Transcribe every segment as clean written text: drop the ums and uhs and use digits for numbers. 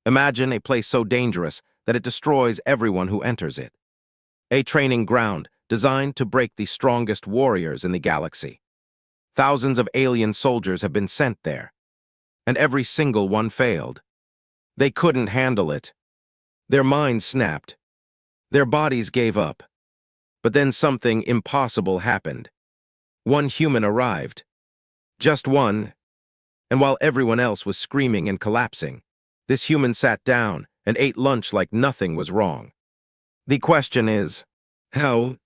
Imagine a place so dangerous that it destroys everyone who enters it. A training ground designed to break the strongest warriors in the galaxy. Thousands of alien soldiers have been sent there, and every single one failed. They couldn't handle it. Their minds snapped. Their bodies gave up. But then something impossible happened. One human arrived. Just one. And while everyone else was screaming and collapsing, this human sat down and ate lunch like nothing was wrong. The question is, how?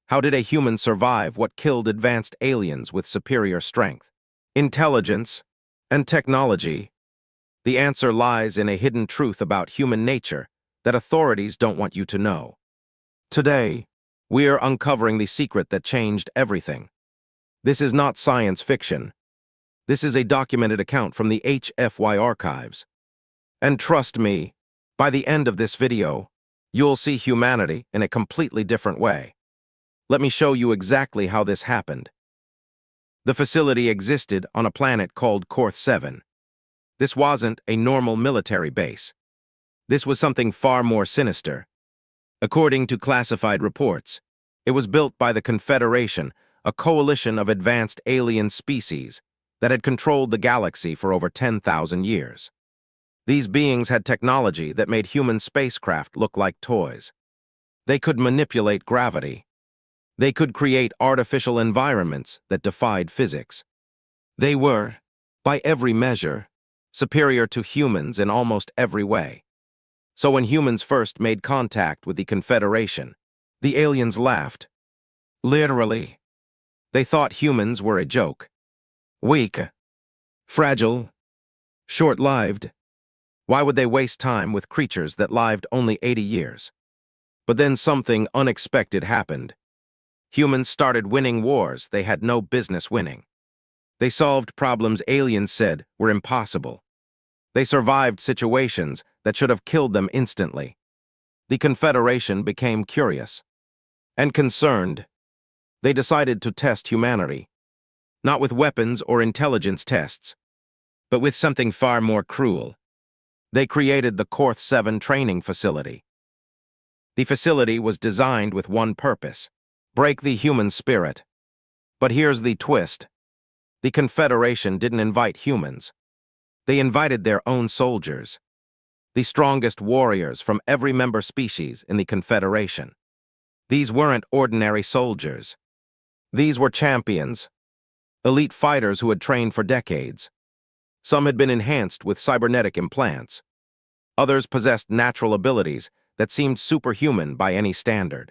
How did a human survive what killed advanced aliens with superior strength, intelligence, and technology? The answer lies in a hidden truth about human nature that authorities don't want you to know. Today, we are uncovering the secret that changed everything. This is not science fiction. This is a documented account from the HFY archives. And trust me, by the end of this video, you'll see humanity in a completely different way. Let me show you exactly how this happened. The facility existed on a planet called Korth 7. This wasn't a normal military base. This was something far more sinister. According to classified reports, it was built by the Confederation, a coalition of advanced alien species that had controlled the galaxy for over 10,000 years. These beings had technology that made human spacecraft look like toys. They could manipulate gravity. They could create artificial environments that defied physics. They were, by every measure, superior to humans in almost every way. So when humans first made contact with the Confederation, the aliens laughed. Literally. They thought humans were a joke. Weak. Fragile. Short-lived. Why would they waste time with creatures that lived only 80 years? But then something unexpected happened. Humans started winning wars they had no business winning. They solved problems aliens said were impossible. They survived situations that should have killed them instantly. The Confederation became curious and concerned. They decided to test humanity, not with weapons or intelligence tests, but with something far more cruel. They created the Korth 7 training facility. The facility was designed with one purpose: break the human spirit. But here's the twist. The Confederation didn't invite humans. They invited their own soldiers, the strongest warriors from every member species in the Confederation. These weren't ordinary soldiers. These were champions, elite fighters who had trained for decades. Some had been enhanced with cybernetic implants. Others possessed natural abilities that seemed superhuman by any standard.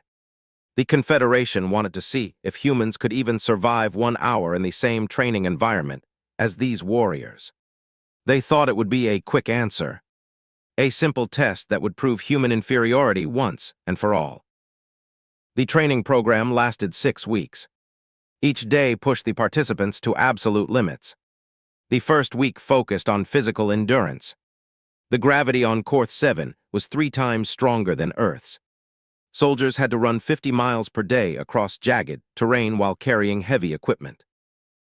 The Confederation wanted to see if humans could even survive 1 hour in the same training environment as these warriors. They thought it would be a quick answer, a simple test that would prove human inferiority once and for all. The training program lasted 6 weeks. Each day pushed the participants to absolute limits. The first week focused on physical endurance. The gravity on Korth 7 was 3 times stronger than Earth's. Soldiers had to run 50 miles per day across jagged terrain while carrying heavy equipment.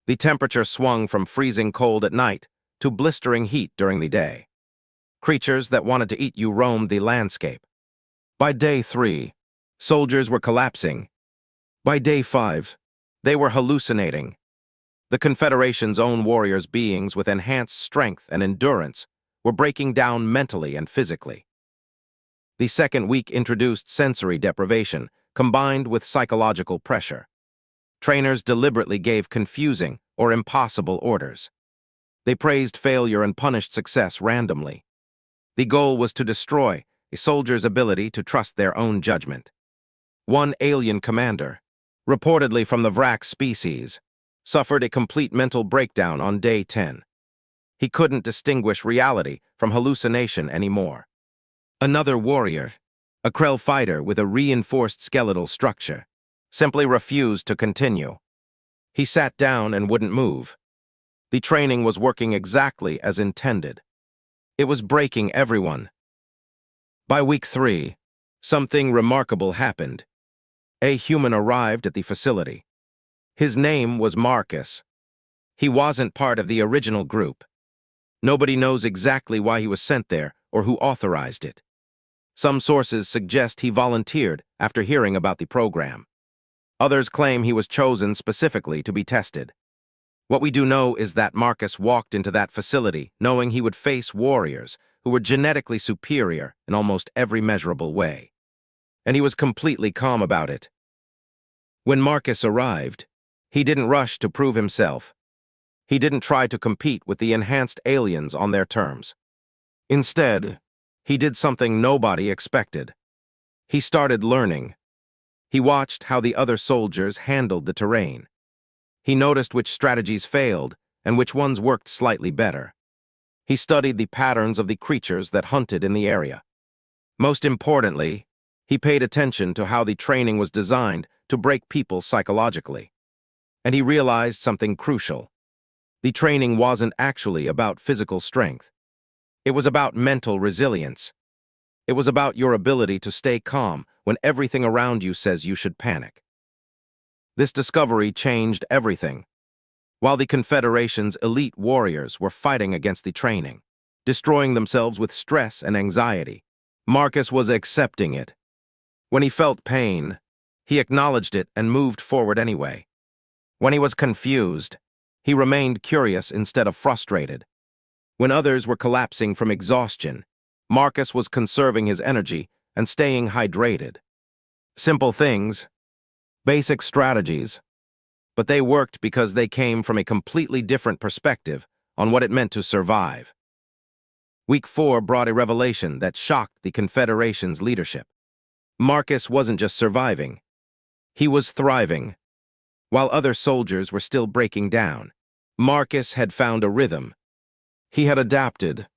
The temperature swung from freezing cold at night to blistering heat during the day. Creatures that wanted to eat you roamed the landscape. By day 3, soldiers were collapsing. By day 5, they were hallucinating. The Confederation's own warriors, beings with enhanced strength and endurance, were breaking down mentally and physically. The second week introduced sensory deprivation, combined with psychological pressure. Trainers deliberately gave confusing or impossible orders. They praised failure and punished success randomly. The goal was to destroy a soldier's ability to trust their own judgment. One alien commander, reportedly from the Vrak species, suffered a complete mental breakdown on day 10. He couldn't distinguish reality from hallucination anymore. Another warrior, a Krell fighter with a reinforced skeletal structure, simply refused to continue. He sat down and wouldn't move. The training was working exactly as intended. It was breaking everyone. By week 3, something remarkable happened. A human arrived at the facility. His name was Marcus. He wasn't part of the original group. Nobody knows exactly why he was sent there or who authorized it. Some sources suggest he volunteered after hearing about the program. Others claim he was chosen specifically to be tested. What we do know is that Marcus walked into that facility knowing he would face warriors who were genetically superior in almost every measurable way. And he was completely calm about it. When Marcus arrived, he didn't rush to prove himself. He didn't try to compete with the enhanced aliens on their terms. Instead, he did something nobody expected. He started learning. He watched how the other soldiers handled the terrain. He noticed which strategies failed and which ones worked slightly better. He studied the patterns of the creatures that hunted in the area. Most importantly, he paid attention to how the training was designed to break people psychologically. And he realized something crucial. The training wasn't actually about physical strength. It was about mental resilience. It was about your ability to stay calm when everything around you says you should panic. This discovery changed everything. While the Confederation's elite warriors were fighting against the training, destroying themselves with stress and anxiety, Marcus was accepting it. When he felt pain, he acknowledged it and moved forward anyway. When he was confused, he remained curious instead of frustrated. When others were collapsing from exhaustion, Marcus was conserving his energy and staying hydrated. Simple things, basic strategies, but they worked because they came from a completely different perspective on what it meant to survive. Week 4 brought a revelation that shocked the Confederation's leadership. Marcus wasn't just surviving, he was thriving. While other soldiers were still breaking down, Marcus had found a rhythm. He had adapted.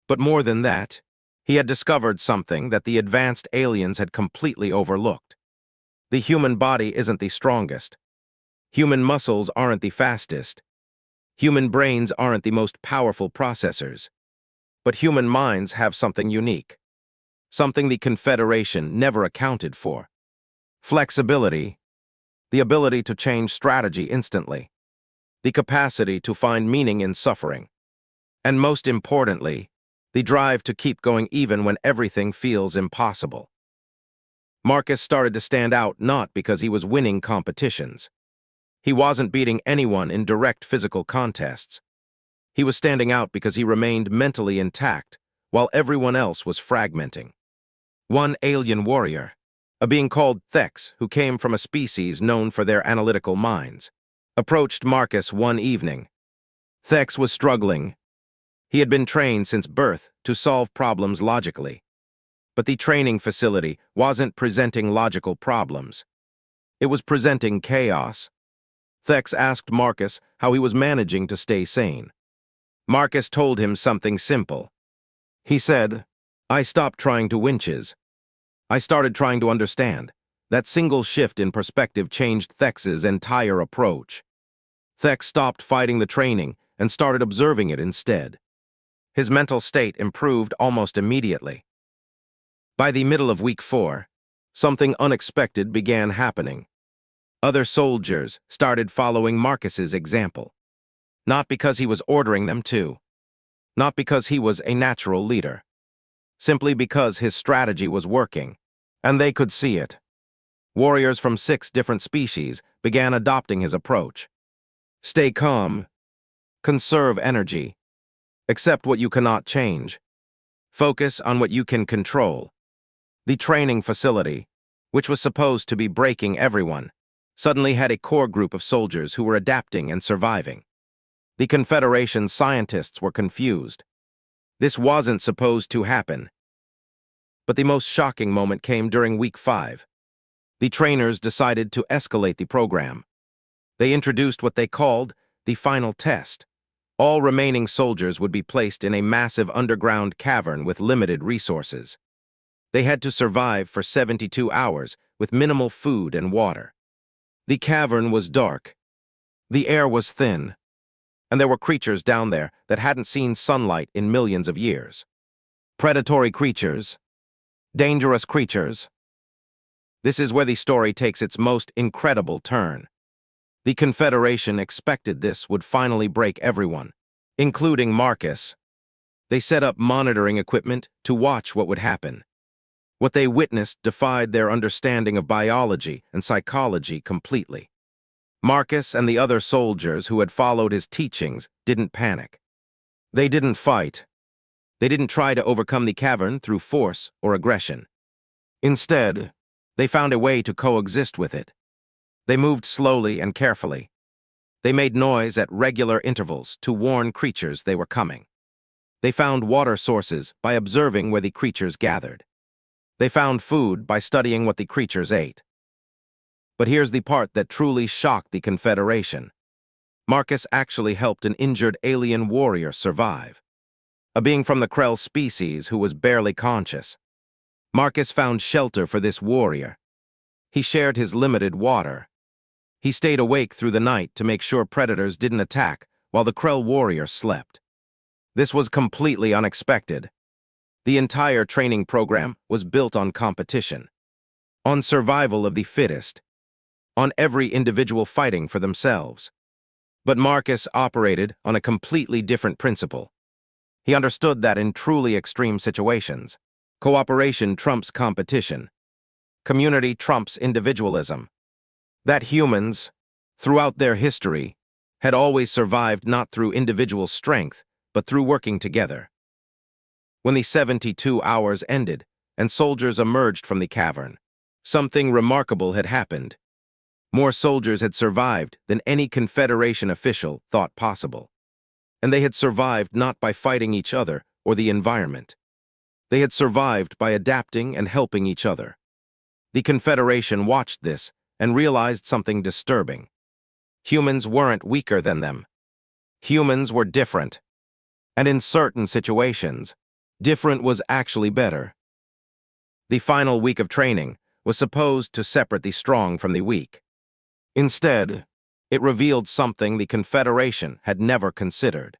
But more than that, he had discovered something that the advanced aliens had completely overlooked. The human body isn't the strongest. Human muscles aren't the fastest. Human brains aren't the most powerful processors. But human minds have something unique. Something the Confederation never accounted for. Flexibility, the ability to change strategy instantly, the capacity to find meaning in suffering, and most importantly, the drive to keep going even when everything feels impossible. Marcus started to stand out not because he was winning competitions. He wasn't beating anyone in direct physical contests. He was standing out because he remained mentally intact while everyone else was fragmenting. One alien warrior, a being called Thex, who came from a species known for their analytical minds, approached Marcus one evening. Thex was struggling. He had been trained since birth to solve problems logically. But the training facility wasn't presenting logical problems. It was presenting chaos. Thex asked Marcus how he was managing to stay sane. Marcus told him something simple. He said, "I stopped trying to winches. I started trying to understand." That single shift in perspective changed Thex's entire approach. Thex stopped fighting the training and started observing it instead. His mental state improved almost immediately. By the middle of week 4, something unexpected began happening. Other soldiers started following Marcus's example. Not because he was ordering them to. Not because he was a natural leader. Simply because his strategy was working, and they could see it. Warriors from 6 different species began adopting his approach. Stay calm. Conserve energy. Accept what you cannot change. Focus on what you can control. The training facility, which was supposed to be breaking everyone, suddenly had a core group of soldiers who were adapting and surviving. The Confederation's scientists were confused. This wasn't supposed to happen. But the most shocking moment came during week 5. The trainers decided to escalate the program. They introduced what they called the final test. All remaining soldiers would be placed in a massive underground cavern with limited resources. They had to survive for 72 hours with minimal food and water. The cavern was dark. The air was thin. And there were creatures down there that hadn't seen sunlight in millions of years. Predatory creatures. Dangerous creatures. This is where the story takes its most incredible turn. The Confederation expected this would finally break everyone, including Marcus. They set up monitoring equipment to watch what would happen. What they witnessed defied their understanding of biology and psychology completely. Marcus and the other soldiers who had followed his teachings didn't panic. They didn't fight. They didn't try to overcome the cavern through force or aggression. Instead, they found a way to coexist with it. They moved slowly and carefully. They made noise at regular intervals to warn creatures they were coming. They found water sources by observing where the creatures gathered. They found food by studying what the creatures ate. But here's the part that truly shocked the Confederation. Marcus actually helped an injured alien warrior survive. A being from the Krell species who was barely conscious. Marcus found shelter for this warrior. He shared his limited water. He stayed awake through the night to make sure predators didn't attack while the Krell warrior slept. This was completely unexpected. The entire training program was built on competition, on survival of the fittest, on every individual fighting for themselves. But Marcus operated on a completely different principle. He understood that in truly extreme situations, cooperation trumps competition. Community trumps individualism. That humans, throughout their history, had always survived not through individual strength, but through working together. When the 72 hours ended and soldiers emerged from the cavern, something remarkable had happened. More soldiers had survived than any Confederation official thought possible. And they had survived not by fighting each other or the environment. They had survived by adapting and helping each other. The Confederation watched this and realized something disturbing. Humans weren't weaker than them. Humans were different. And in certain situations, different was actually better. The final week of training was supposed to separate the strong from the weak. Instead, it revealed something the Confederation had never considered.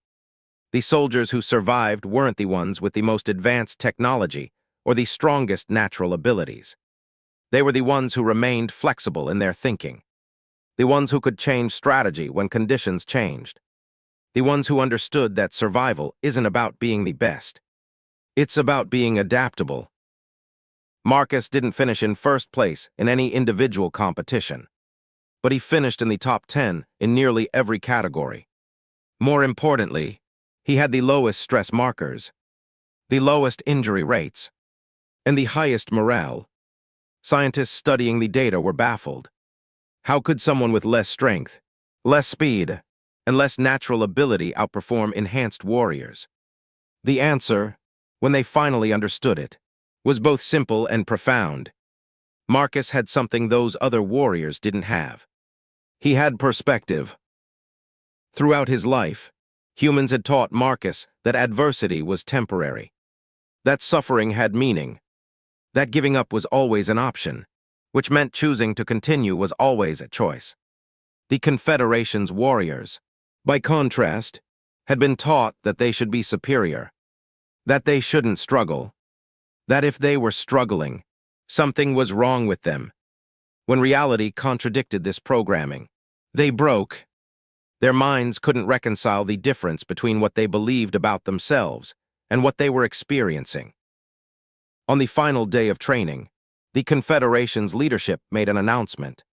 The soldiers who survived weren't the ones with the most advanced technology or the strongest natural abilities. They were the ones who remained flexible in their thinking. The ones who could change strategy when conditions changed. The ones who understood that survival isn't about being the best. It's about being adaptable. Marcus didn't finish in first place in any individual competition, but he finished in the top 10 in nearly every category. More importantly, he had the lowest stress markers, the lowest injury rates, and the highest morale. Scientists studying the data were baffled. How could someone with less strength, less speed, and less natural ability outperform enhanced warriors? The answer, when they finally understood it, was both simple and profound. Marcus had something those other warriors didn't have. He had perspective. Throughout his life, humans had taught Marcus that adversity was temporary, that suffering had meaning, that giving up was always an option, which meant choosing to continue was always a choice. The Confederation's warriors, by contrast, had been taught that they should be superior, that they shouldn't struggle, that if they were struggling, something was wrong with them. When reality contradicted this programming, they broke. Their minds couldn't reconcile the difference between what they believed about themselves and what they were experiencing. On the final day of training, the Confederation's leadership made an announcement.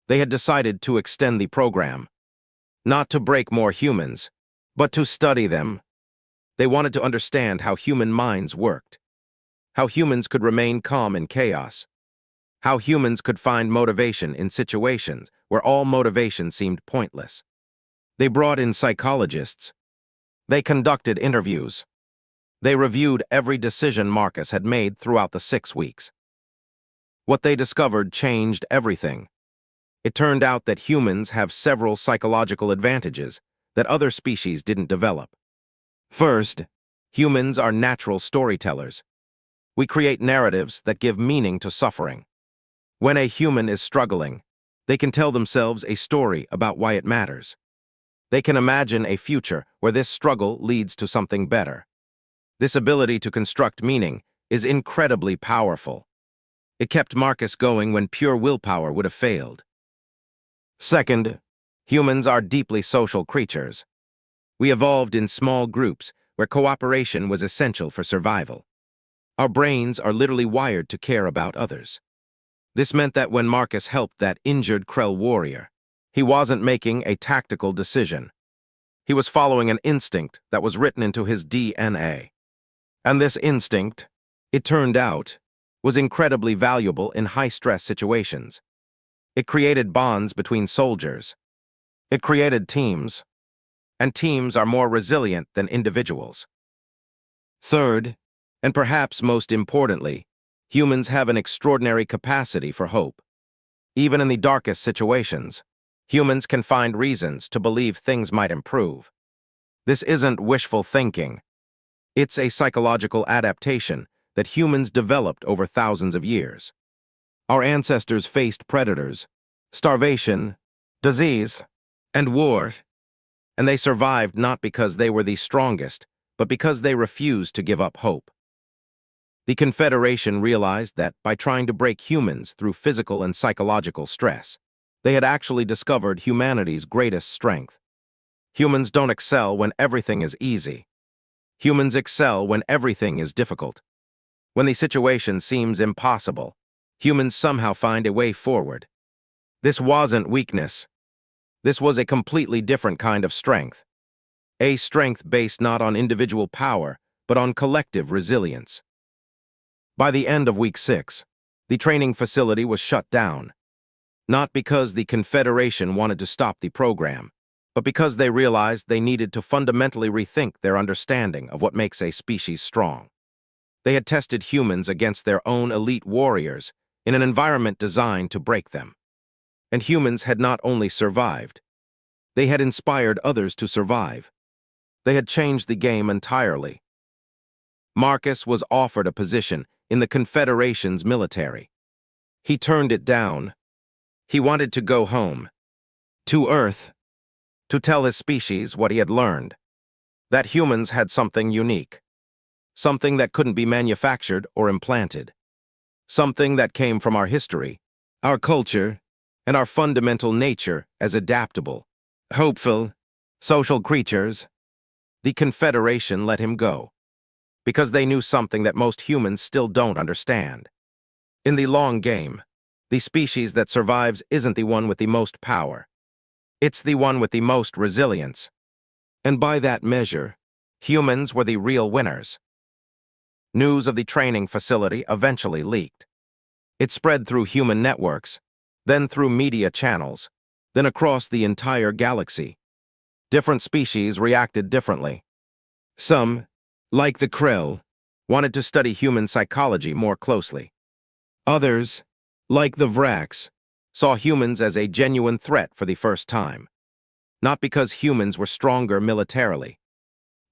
They had decided to extend the program, not to break more humans, but to study them. They wanted to understand how human minds worked, how humans could remain calm in chaos, how humans could find motivation in situations where all motivation seemed pointless. They brought in psychologists. They conducted interviews. They reviewed every decision Marcus had made throughout the 6 weeks. What they discovered changed everything. It turned out that humans have several psychological advantages that other species didn't develop. First, humans are natural storytellers. We create narratives that give meaning to suffering. When a human is struggling, they can tell themselves a story about why it matters. They can imagine a future where this struggle leads to something better. This ability to construct meaning is incredibly powerful. It kept Marcus going when pure willpower would have failed. Second, humans are deeply social creatures. We evolved in small groups where cooperation was essential for survival. Our brains are literally wired to care about others. This meant that when Marcus helped that injured Krell warrior, he wasn't making a tactical decision. He was following an instinct that was written into his DNA. And this instinct, it turned out, was incredibly valuable in high-stress situations. It created bonds between soldiers. It created teams. And teams are more resilient than individuals. Third, and perhaps most importantly, humans have an extraordinary capacity for hope. Even in the darkest situations, humans can find reasons to believe things might improve. This isn't wishful thinking. It's a psychological adaptation that humans developed over thousands of years. Our ancestors faced predators, starvation, disease, and war, and they survived not because they were the strongest, but because they refused to give up hope. The Confederation realized that by trying to break humans through physical and psychological stress, they had actually discovered humanity's greatest strength. Humans don't excel when everything is easy. Humans excel when everything is difficult. When the situation seems impossible, humans somehow find a way forward. This wasn't weakness. This was a completely different kind of strength. A strength based not on individual power, but on collective resilience. By the end of week 6, the training facility was shut down. Not because the Confederation wanted to stop the program, but because they realized they needed to fundamentally rethink their understanding of what makes a species strong. They had tested humans against their own elite warriors in an environment designed to break them. And humans had not only survived, they had inspired others to survive. They had changed the game entirely. Marcus was offered a position in the Confederation's military. He turned it down. He wanted to go home, to Earth, to tell his species what he had learned, that humans had something unique, something that couldn't be manufactured or implanted, something that came from our history, our culture, and our fundamental nature as adaptable, hopeful, social creatures. The Confederation let him go, because they knew something that most humans still don't understand. In the long game, the species that survives isn't the one with the most power. It's the one with the most resilience. And by that measure, humans were the real winners. News of the training facility eventually leaked. It spread through human networks, then through media channels, then across the entire galaxy. Different species reacted differently. Some, like the Krell, wanted to study human psychology more closely. Others, like the Vrax, saw humans as a genuine threat for the first time. Not because humans were stronger militarily,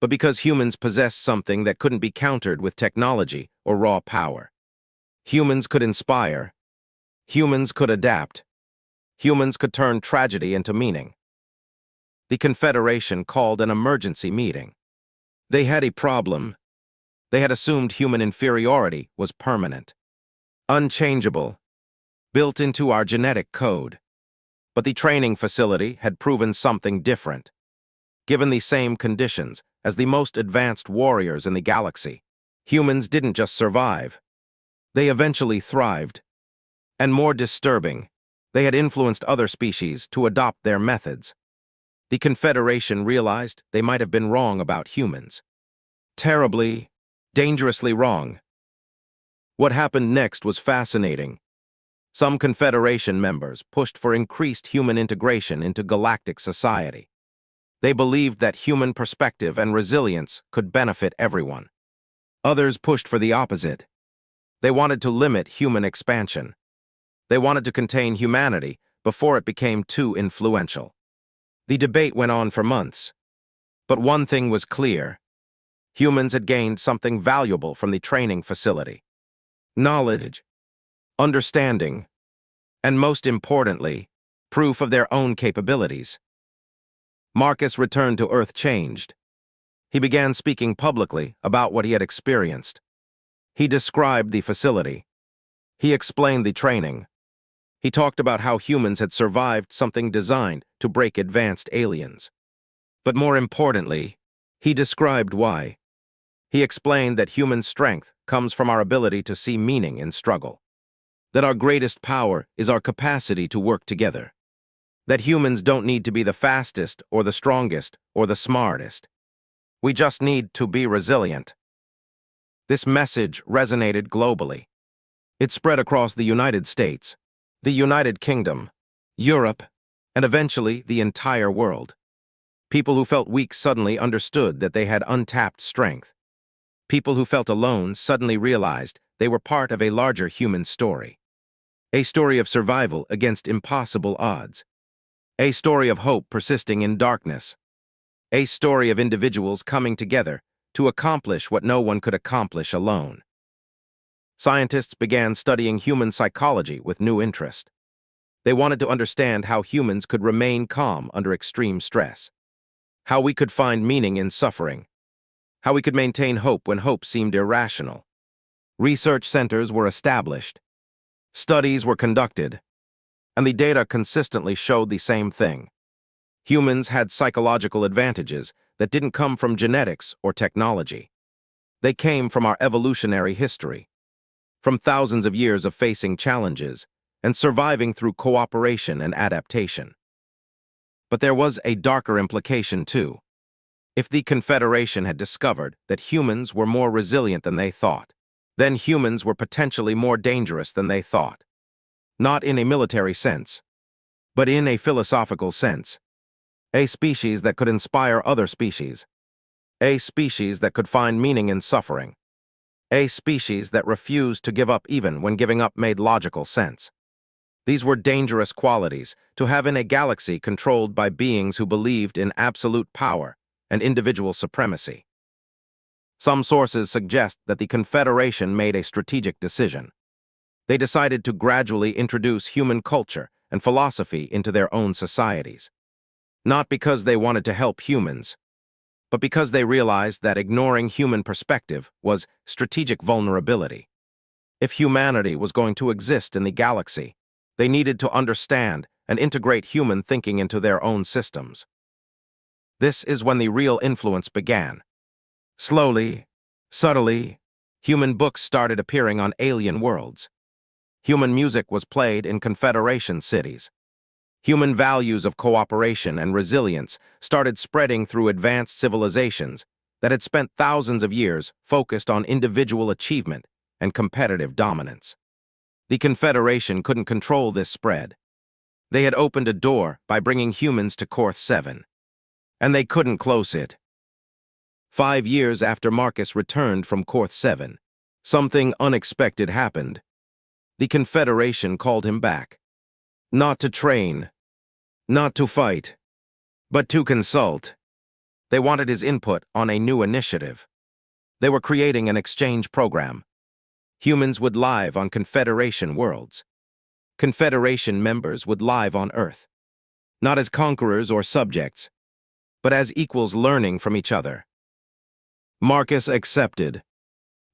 but because humans possessed something that couldn't be countered with technology or raw power. Humans could inspire. Humans could adapt. Humans could turn tragedy into meaning. The Confederation called an emergency meeting. They had a problem. They had assumed human inferiority was permanent, unchangeable, built into our genetic code. But the training facility had proven something different. Given the same conditions as the most advanced warriors in the galaxy, humans didn't just survive. They eventually thrived. And more disturbing, they had influenced other species to adopt their methods. The Confederation realized they might have been wrong about humans. Terribly, dangerously wrong. What happened next was fascinating. Some Confederation members pushed for increased human integration into galactic society. They believed that human perspective and resilience could benefit everyone. Others pushed for the opposite. They wanted to limit human expansion. They wanted to contain humanity before it became too influential. The debate went on for months. But one thing was clear. Humans had gained something valuable from the training facility. Knowledge, understanding, and most importantly, proof of their own capabilities. Marcus returned to Earth changed. He began speaking publicly about what he had experienced. He described the facility. He explained the training. He talked about how humans had survived something designed to break advanced aliens. But more importantly, he described why. He explained that human strength comes from our ability to see meaning in struggle, that our greatest power is our capacity to work together, that humans don't need to be the fastest or the strongest or the smartest. We just need to be resilient. This message resonated globally. It spread across the United States, the United Kingdom, Europe, and eventually the entire world. People who felt weak suddenly understood that they had untapped strength. People who felt alone suddenly realized they were part of a larger human story. A story of survival against impossible odds. A story of hope persisting in darkness. A story of individuals coming together to accomplish what no one could accomplish alone. Scientists began studying human psychology with new interest. They wanted to understand how humans could remain calm under extreme stress, how we could find meaning in suffering, how we could maintain hope when hope seemed irrational. Research centers were established, studies were conducted, and the data consistently showed the same thing. Humans had psychological advantages that didn't come from genetics or technology. They came from our evolutionary history, from thousands of years of facing challenges and surviving through cooperation and adaptation. But there was a darker implication too. If the Confederation had discovered that humans were more resilient than they thought, then humans were potentially more dangerous than they thought. Not in a military sense, but in a philosophical sense. A species that could inspire other species. A species that could find meaning in suffering. A species that refused to give up even when giving up made logical sense. These were dangerous qualities to have in a galaxy controlled by beings who believed in absolute power and individual supremacy. Some sources suggest that the Confederation made a strategic decision. They decided to gradually introduce human culture and philosophy into their own societies. Not because they wanted to help humans, but because they realized that ignoring human perspective was strategic vulnerability. If humanity was going to exist in the galaxy, they needed to understand and integrate human thinking into their own systems. This is when the real influence began. Slowly, subtly, human books started appearing on alien worlds. Human music was played in Confederation cities. Human values of cooperation and resilience started spreading through advanced civilizations that had spent thousands of years focused on individual achievement and competitive dominance. The Confederation couldn't control this spread. They had opened a door by bringing humans to Korth 7, and they couldn't close it. 5 years after Marcus returned from Korth 7, something unexpected happened. The Confederation called him back. Not to train, not to fight, but to consult. They wanted his input on a new initiative. They were creating an exchange program. Humans would live on Confederation worlds. Confederation members would live on Earth, not as conquerors or subjects, but as equals learning from each other. Marcus accepted,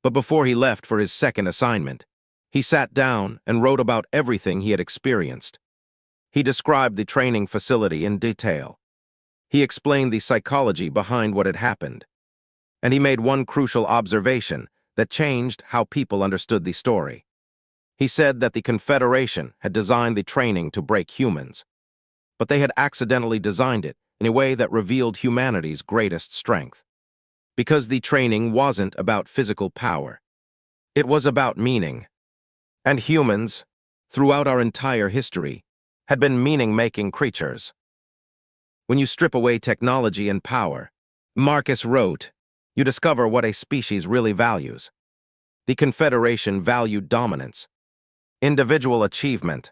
but before he left for his second assignment, he sat down and wrote about everything he had experienced. He described the training facility in detail. He explained the psychology behind what had happened. And he made one crucial observation that changed how people understood the story. He said that the Confederation had designed the training to break humans, but they had accidentally designed it in a way that revealed humanity's greatest strength. Because the training wasn't about physical power. It was about meaning. And humans, throughout our entire history, had been meaning-making creatures. When you strip away technology and power, Marcus wrote, you discover what a species really values. The Confederation valued dominance, individual achievement,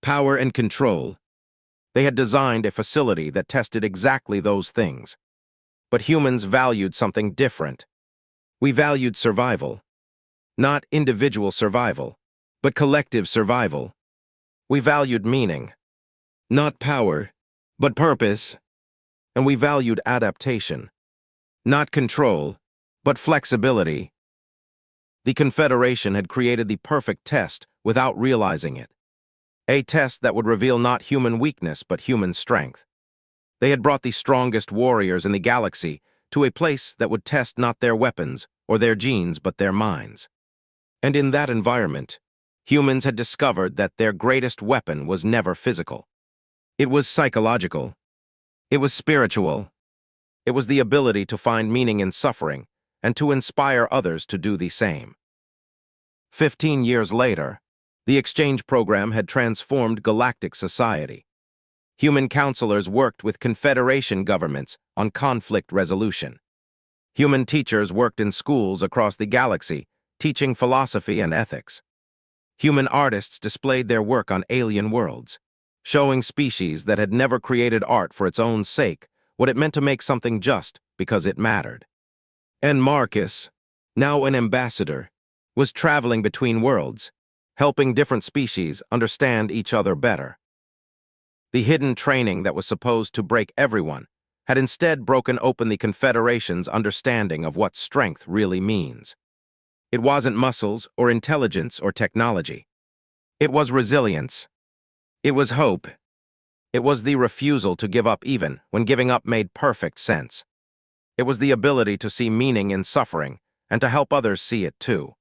power and control. They had designed a facility that tested exactly those things. But humans valued something different. We valued survival. Not individual survival, but collective survival. We valued meaning. Not power, but purpose. And we valued adaptation. Not control, but flexibility. The Confederation had created the perfect test without realizing it. A test that would reveal not human weakness, but human strength. They had brought the strongest warriors in the galaxy to a place that would test not their weapons or their genes but their minds. And in that environment, humans had discovered that their greatest weapon was never physical. It was psychological. It was spiritual. It was the ability to find meaning in suffering and to inspire others to do the same. 15 years later, the exchange program had transformed galactic society. Human counselors worked with Confederation governments on conflict resolution. Human teachers worked in schools across the galaxy, teaching philosophy and ethics. Human artists displayed their work on alien worlds, showing species that had never created art for its own sake what it meant to make something just because it mattered. And Marcus, now an ambassador, was traveling between worlds, helping different species understand each other better. The hidden training that was supposed to break everyone had instead broken open the Confederation's understanding of what strength really means. It wasn't muscles or intelligence or technology. It was resilience. It was hope. It was the refusal to give up even when giving up made perfect sense. It was the ability to see meaning in suffering and to help others see it too.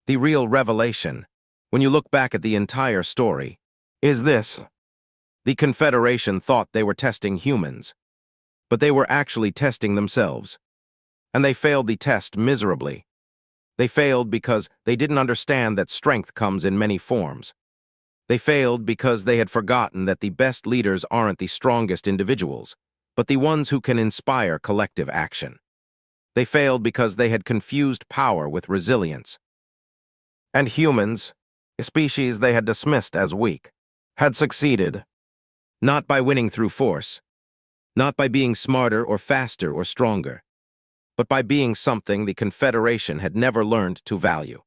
The real revelation, when you look back at the entire story, is this. The Confederation thought they were testing humans, but they were actually testing themselves. And they failed the test miserably. They failed because they didn't understand that strength comes in many forms. They failed because they had forgotten that the best leaders aren't the strongest individuals, but the ones who can inspire collective action. They failed because they had confused power with resilience. And humans, a species they had dismissed as weak, had succeeded, not by winning through force, not by being smarter or faster or stronger, but by being something the Confederation had never learned to value.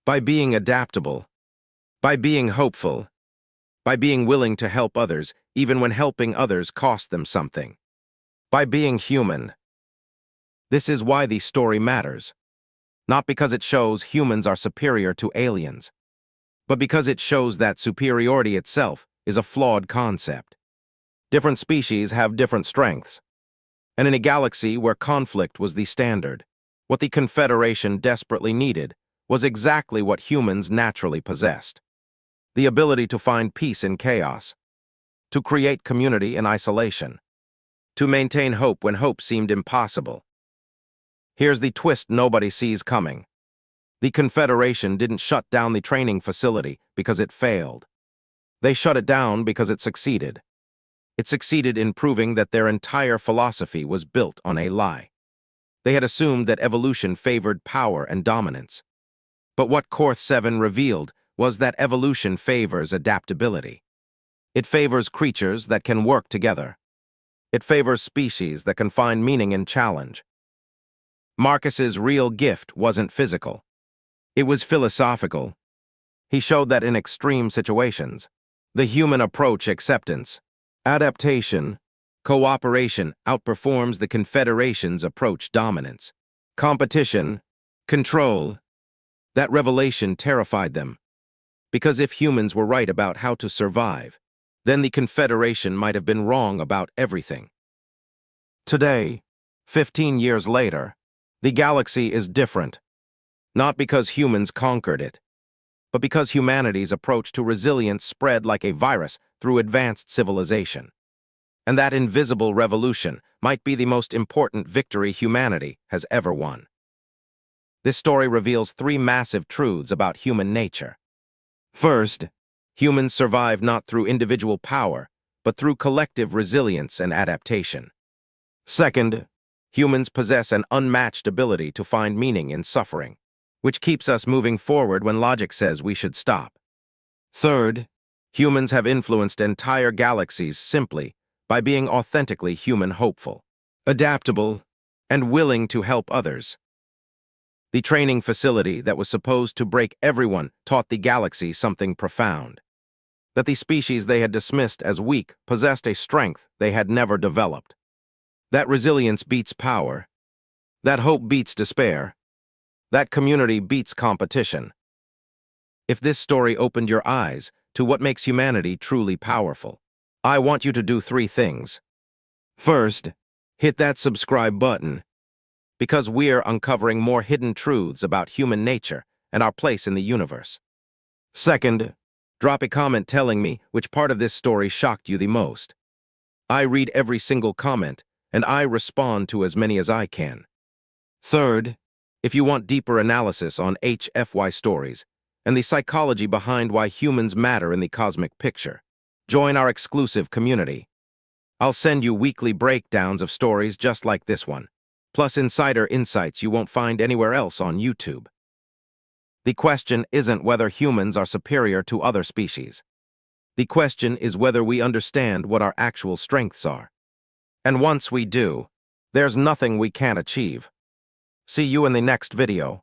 By being adaptable, by being hopeful, by being willing to help others even when helping others cost them something. By being human. This is why the story matters. Not because it shows humans are superior to aliens, but because it shows that superiority itself is a flawed concept. Different species have different strengths. And in a galaxy where conflict was the standard, what the Confederation desperately needed was exactly what humans naturally possessed. The ability to find peace in chaos, to create community in isolation, to maintain hope when hope seemed impossible. Here's the twist nobody sees coming. The Confederation didn't shut down the training facility because it failed. They shut it down because it succeeded. It succeeded in proving that their entire philosophy was built on a lie. They had assumed that evolution favored power and dominance. But what Korth 7 revealed was that evolution favors adaptability. It favors creatures that can work together. It favors species that can find meaning in challenge. Marcus's real gift wasn't physical. It was philosophical. He showed that in extreme situations, the human approach acceptance, adaptation, cooperation outperforms the Confederation's approach dominance. Competition, control. That revelation terrified them. Because if humans were right about how to survive, then the Confederation might have been wrong about everything. Today, 15 years later, the galaxy is different. Not because humans conquered it, but because humanity's approach to resilience spread like a virus through advanced civilization. And that invisible revolution might be the most important victory humanity has ever won. This story reveals three massive truths about human nature. First, humans survive not through individual power, but through collective resilience and adaptation. Second, humans possess an unmatched ability to find meaning in suffering, which keeps us moving forward when logic says we should stop. Third, humans have influenced entire galaxies simply by being authentically human hopeful, adaptable, and willing to help others. The training facility that was supposed to break everyone taught the galaxy something profound. That the species they had dismissed as weak possessed a strength they had never developed. That resilience beats power. That hope beats despair. That community beats competition. If this story opened your eyes to what makes humanity truly powerful, I want you to do three things. First, Hit that subscribe button, because we're uncovering more hidden truths about human nature and our place in the universe. Second, drop a comment telling me which part of this story shocked you the most. I read every single comment, and I respond to as many as I can. Third, if you want deeper analysis on HFY stories and the psychology behind why humans matter in the cosmic picture, join our exclusive community. I'll send you weekly breakdowns of stories just like this one, plus insider insights you won't find anywhere else on YouTube. The question isn't whether humans are superior to other species. The question is whether we understand what our actual strengths are. And once we do, there's nothing we can't achieve. See you in the next video.